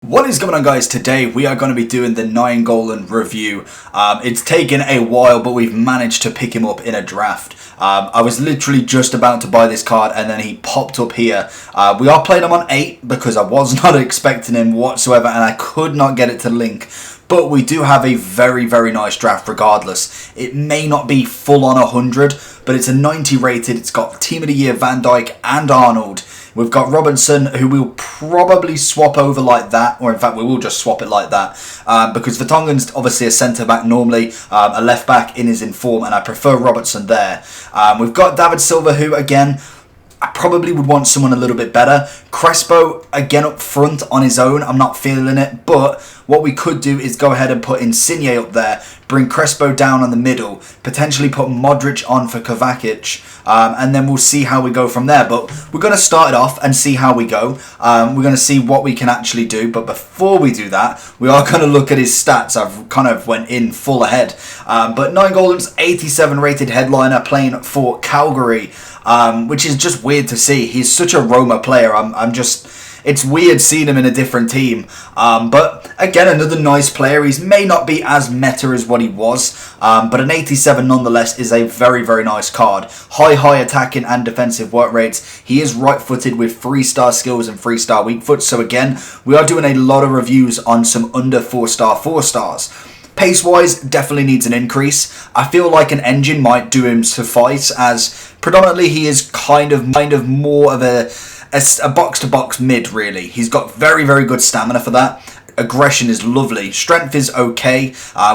What is going on, guys? Today we are going to be doing the Nainggolan review. It's taken a while, but we've managed to pick him up in a draft. I was literally just about to buy this card and then he popped up here. We are playing him on 8 because I was not expecting him whatsoever and I could not get it to link. But we do have a very, very nice draft regardless. It may not be full on 100, but it's a 90 rated. It's got Team of the Year Van Dijk and Arnold. We've got Robinson, who we'll probably swap over like that, or in fact we will just swap it like that, because Vertonghen's obviously a centre-back normally, a left-back in his inform, and I prefer Robertson there. We've got David Silva, who again, I probably would want someone a little bit better. Crespo, again up front on his own, I'm not feeling it, but what we could do is go ahead and put Insigne up there, bring Crespo down on the middle, potentially put Modric on for Kovacic, and then we'll see how we go from there. But we're going to start it off and see how we go. We're going to see what we can actually do, but before we do that, we are going to look at his stats. I've kind of went in full ahead. But Nainggolan's 87 rated headliner playing for Calgary, which is just weird to see. He's such a Roma player. It's weird seeing him in a different team. But again, another nice player. He may not be as meta as what he was, but an 87 nonetheless is a very, very nice card. High attacking and defensive work rates. He is right-footed with 3-star skills and 3-star weak foot. So again, we are doing a lot of reviews on some under 4-star 4-stars. Pace-wise, definitely needs an increase. I feel like an engine might do him suffice, as predominantly he is kind of more of a box-to-box mid, really. He's got very, very good stamina for that. Aggression is lovely. Strength is okay.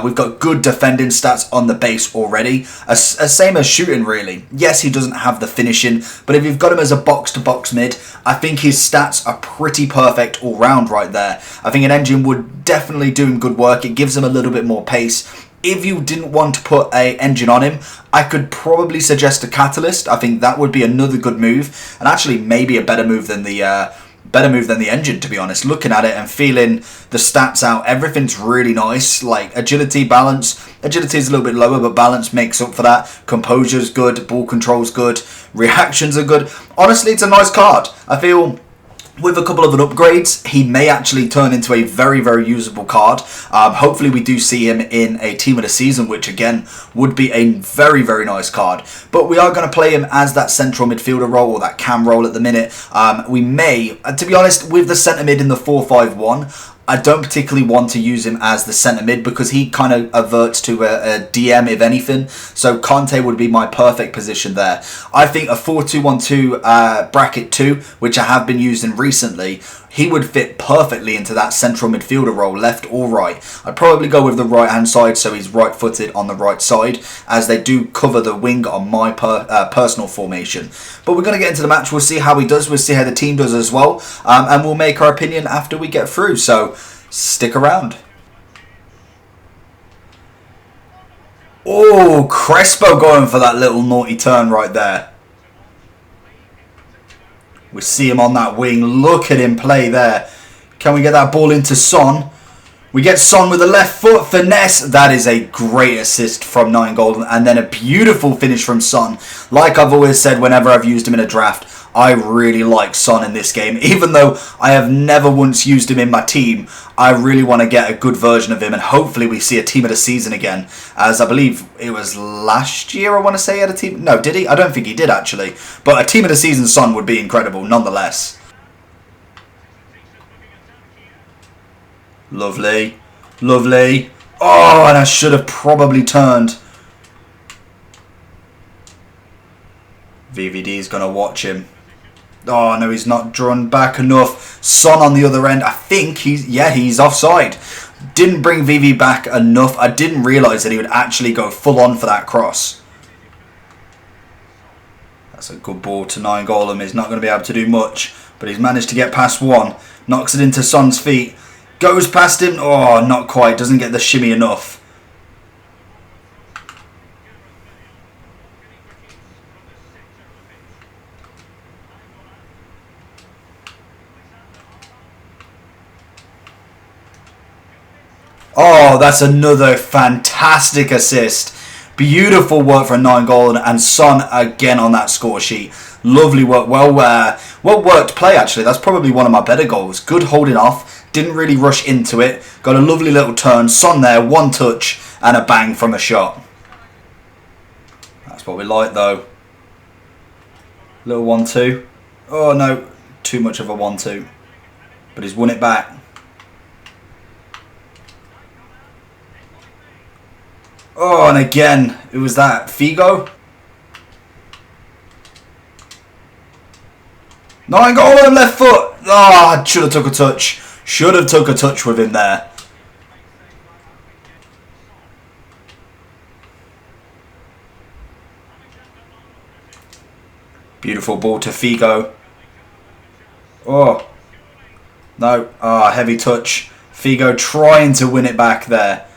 We've got good defending stats on the base already. Same as shooting, really. Yes, he doesn't have the finishing, but if you've got him as a box-to-box mid, I think his stats are pretty perfect all round right there. I think an engine would definitely do him good work. It gives him a little bit more pace. If you didn't want to put an engine on him, I could probably suggest a catalyst. I think that would be another good move, and actually maybe a better move than the engine, to be honest. Looking at it and feeling the stats out, everything's really nice. Like agility, balance. Agility is a little bit lower, but balance makes up for that. Composure's good, ball control's good, reactions are good. Honestly, it's a nice card. I feel with a couple of upgrades, he may actually turn into a very, very usable card. Hopefully we do see him in a Team of the Season, which again would be a very, very nice card. But we are going to play him as that central midfielder role, or that cam role at the minute. We may, to be honest, with the centre mid in the 4-5-1, I don't particularly want to use him as the centre mid because he kind of averts to a DM, if anything. So Conte would be my perfect position there. I think a 4-2-1-2 bracket 2, which I have been using recently, he would fit perfectly into that central midfielder role, left or right. I'd probably go with the right-hand side, so he's right-footed on the right side, as they do cover the wing on my personal formation. But we're going to get into the match. We'll see how he does. We'll see how the team does as well. And we'll make our opinion after we get through. So stick around. Oh, Crespo going for that little naughty turn right there. We see him on that wing. Look at him play there. Can we get that ball into Son? We get Son with a left foot finesse. That is a great assist from Nainggolan. And then a beautiful finish from Son. Like I've always said whenever I've used him in a draft, I really like Son in this game. Even though I have never once used him in my team, I really want to get a good version of him. And hopefully we see a Team of the Season again. As I believe it was last year, I want to say, he had a team. No, did he? I don't think he did, actually. But a Team of the Season Son would be incredible nonetheless. Lovely. Lovely. Oh, and I should have probably turned. VVD is going to watch him. Oh, no, he's not drawn back enough. Son on the other end. I think he's offside. Didn't bring VV back enough. I didn't realise that he would actually go full on for that cross. That's a good ball to Nainggolan. He's not going to be able to do much, but he's managed to get past one. Knocks it into Son's feet. Goes past him. Oh, not quite. Doesn't get the shimmy enough. Oh, that's another fantastic assist. Beautiful work from Nainggolan and Son again on that score sheet. Lovely work. Well worked play, actually. That's probably one of my better goals. Good holding off. Didn't really rush into it. Got a lovely little turn. Son there, one touch and a bang from a shot. That's what we like though. Little 1-2. Oh no, too much of a 1-2. But he's won it back. Oh, and again, it was that Figo. Nainggolan left foot. Oh, should have took a touch. Should have took a touch with him there. Beautiful ball to Figo. Oh. No. Ah, heavy touch. Figo trying to win it back there.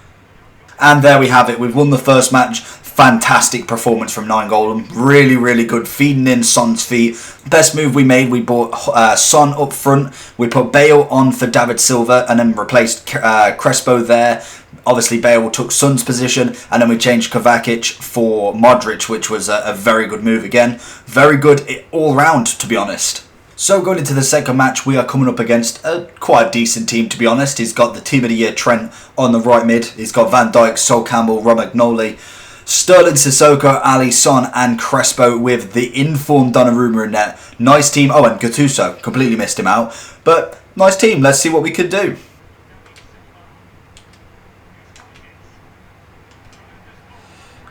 And there we have it. We've won the first match. Fantastic performance from Nainggolan. Really, really good. Feeding in Son's feet. Best move we made. We brought Son up front. We put Bale on for David Silva and then replaced Crespo there. Obviously, Bale took Son's position. And then we changed Kovacic for Modric, which was a very good move again. Very good all round, to be honest. So going into the second match, we are coming up against quite a decent team, to be honest. He's got the Team of the Year Trent on the right mid. He's got Van Dijk, Sol Campbell, Romagnoli, Sterling, Sissoko, Ali, Son and Crespo with the informed Donnarumma in net. Nice team. Oh, and Gattuso. Completely missed him out. But nice team. Let's see what we could do.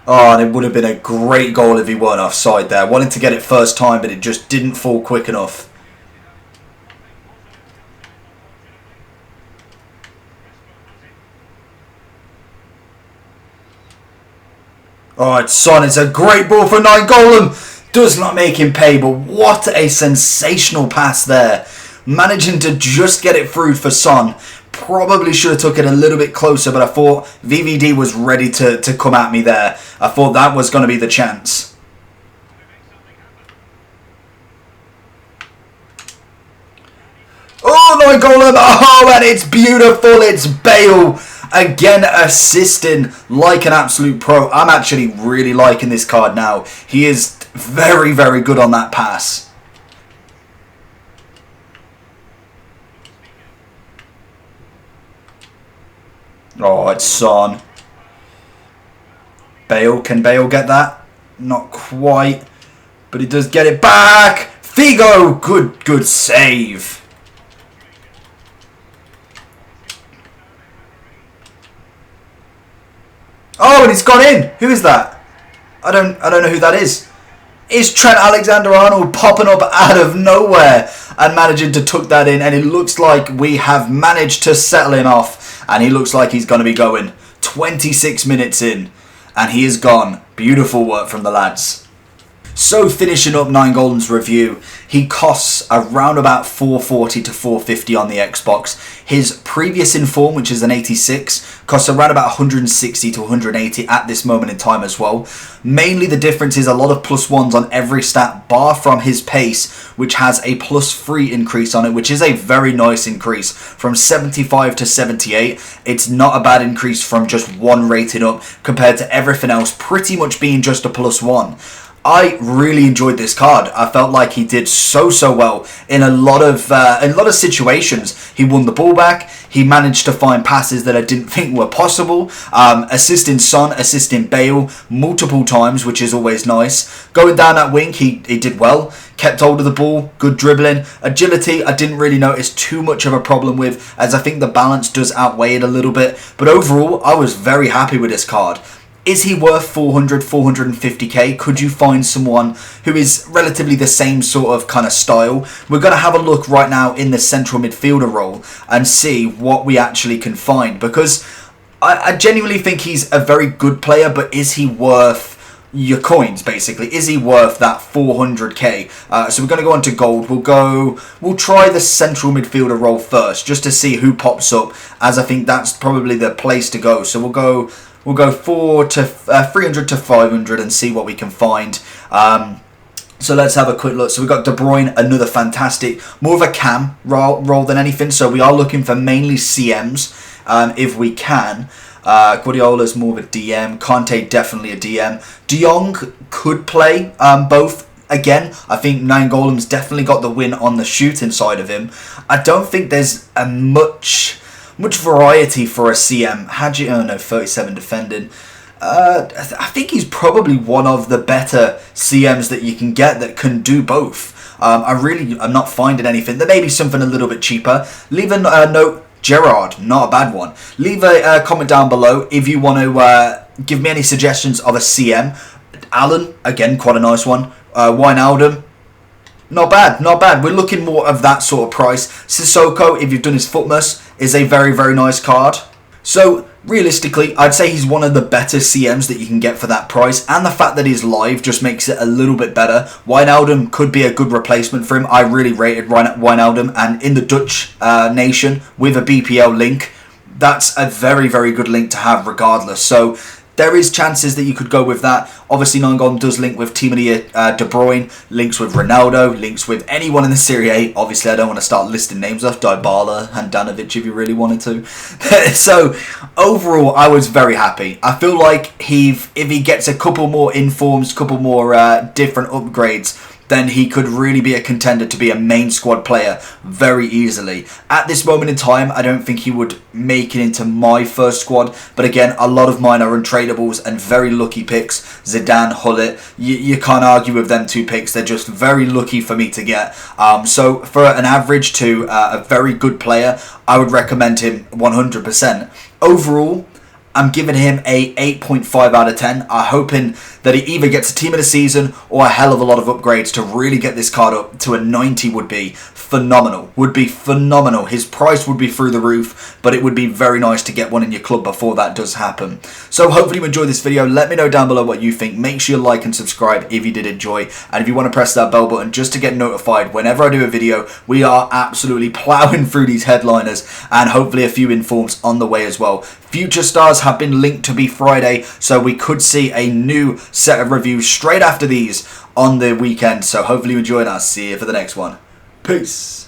Oh, and it would have been a great goal if he weren't offside there. Wanted to get it first time, but it just didn't fall quick enough. Oh, it's Son. It's a great ball for Nainggolan. Does not make him pay, but what a sensational pass there. Managing to just get it through for Son. Probably should have took it a little bit closer, but I thought VVD was ready to come at me there. I thought that was going to be the chance. Oh, Nainggolan. Oh, and it's beautiful. It's Bale. Again, assisting like an absolute pro. I'm actually really liking this card now. He is very, very good on that pass. Oh, it's Son. Bale. Can Bale get that? Not quite. But he does get it back. Figo. Good save. Oh, and it's gone in. Who is that? I don't know who that is. It's Trent Alexander-Arnold popping up out of nowhere and managing to tuck that in. And it looks like we have managed to settle him off. And he looks like he's going to be going. 26 minutes in. And he is gone. Beautiful work from the lads. So finishing up Nainggolan's review, he costs around about 440 to 450 on the Xbox. His previous inform, which is an 86, costs around about 160 to 180 at this moment in time as well. Mainly the difference is a lot of +1s on every stat bar from his pace, which has a +3 increase on it, which is a very nice increase from 75 to 78. It's not a bad increase from just one rating up compared to everything else pretty much being just a +1. I really enjoyed this card. I felt like he did so well in a lot of situations. He won the ball back. He managed to find passes that I didn't think were possible. Assisting Son, assisting Bale multiple times, which is always nice. Going down that wing, he did well. Kept hold of the ball, good dribbling. Agility, I didn't really notice too much of a problem with, as I think the balance does outweigh it a little bit. But overall, I was very happy with this card. Is he worth 400, 450k? Could you find someone who is relatively the same sort of kind of style? We're going to have a look right now in the central midfielder role and see what we actually can find. Because I genuinely think he's a very good player, but is he worth your coins, basically? Is he worth that 400k? So we're going to go on to gold. We'll try the central midfielder role first, just to see who pops up, as I think that's probably the place to go. So we'll go 300 to 500 and see what we can find. So let's have a quick look. So we've got De Bruyne, another fantastic, more of a cam role than anything. So we are looking for mainly CMs if we can. Guardiola's more of a DM. Conte definitely a DM. De Jong could play both. again, I think Nainggolan's definitely got the win on the shooting side of him. I don't think there's a much variety for a CM. Had you? Oh no, 37 defending. I think he's probably one of the better CMs that you can get that can do both. I'm not finding anything. There may be something a little bit cheaper. Leave a note. Gerard, not a bad one. Leave a comment down below if you want to give me any suggestions of a CM. Allen, again, quite a nice one. Wijnaldum, not bad, not bad. We're looking more of that sort of price. Sissoko, if you've done his Footmas, is a very, very nice card. So, realistically, I'd say he's one of the better CMs that you can get for that price. And the fact that he's live just makes it a little bit better. Wijnaldum could be a good replacement for him. I really rated Wijnaldum. And in the Dutch nation, with a BPL link, that's a very, very good link to have regardless. So, there is chances that you could go with that. Obviously, Nainggolan does link with Team of the Year De Bruyne, links with Ronaldo, links with anyone in the Serie A. Obviously, I don't want to start listing names off. Dybala, Handanovic, if you really wanted to. So, overall, I was very happy. I feel like if he gets a couple more informs, couple more different upgrades, then he could really be a contender to be a main squad player very easily. At this moment in time, I don't think he would make it into my first squad. But again, a lot of mine are untradables and very lucky picks. Zidane, Hullet, you can't argue with them two picks. They're just very lucky for me to get. So for an average to a very good player, I would recommend him 100%. Overall, I'm giving him a 8.5 out of 10. I'm hoping that he either gets a team of the season or a hell of a lot of upgrades to really get this card up to a 90 would be phenomenal. Would be phenomenal. His price would be through the roof, but it would be very nice to get one in your club before that does happen. So hopefully you enjoyed this video. Let me know down below what you think. Make sure you like and subscribe if you did enjoy. And if you want to press that bell button just to get notified whenever I do a video, we are absolutely plowing through these headliners and hopefully a few informs on the way as well. Future stars have been linked to be Friday, so we could see a new set of reviews straight after these on the weekend. So hopefully you enjoyed. I'll see you for the next one. Peace.